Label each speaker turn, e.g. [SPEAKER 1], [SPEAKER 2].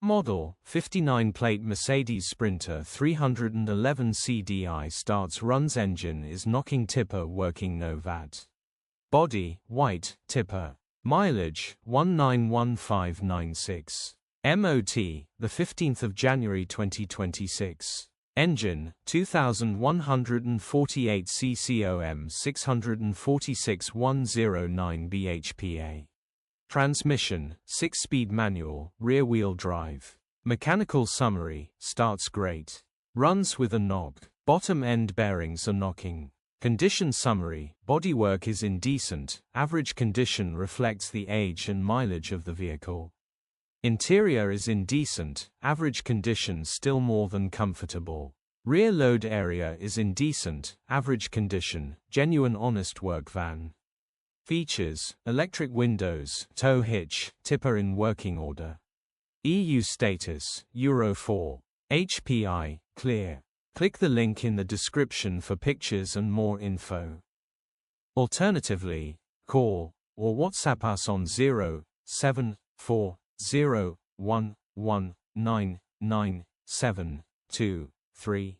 [SPEAKER 1] Model, 59-plate Mercedes Sprinter 311 CDI starts runs engine is knocking tipper working no VAT. Body, white, tipper. Mileage, 191596. MOT, the 15th of January 2026. Engine, 2148 CCOM 646 109 bhpa. Transmission, 6-speed manual, rear-wheel drive. Mechanical summary, starts great. Runs with a knock. Bottom end bearings are knocking. Condition summary, bodywork is indecent, average condition reflects the age and mileage of the vehicle. Interior is indecent, average condition still more than comfortable. Rear load area is indecent, average condition, genuine honest work van. Features, electric windows, tow hitch, tipper in working order. EU status, Euro 4. HPI, clear. Click the link in the description for pictures and more info. Alternatively, call or WhatsApp us on 07401199723.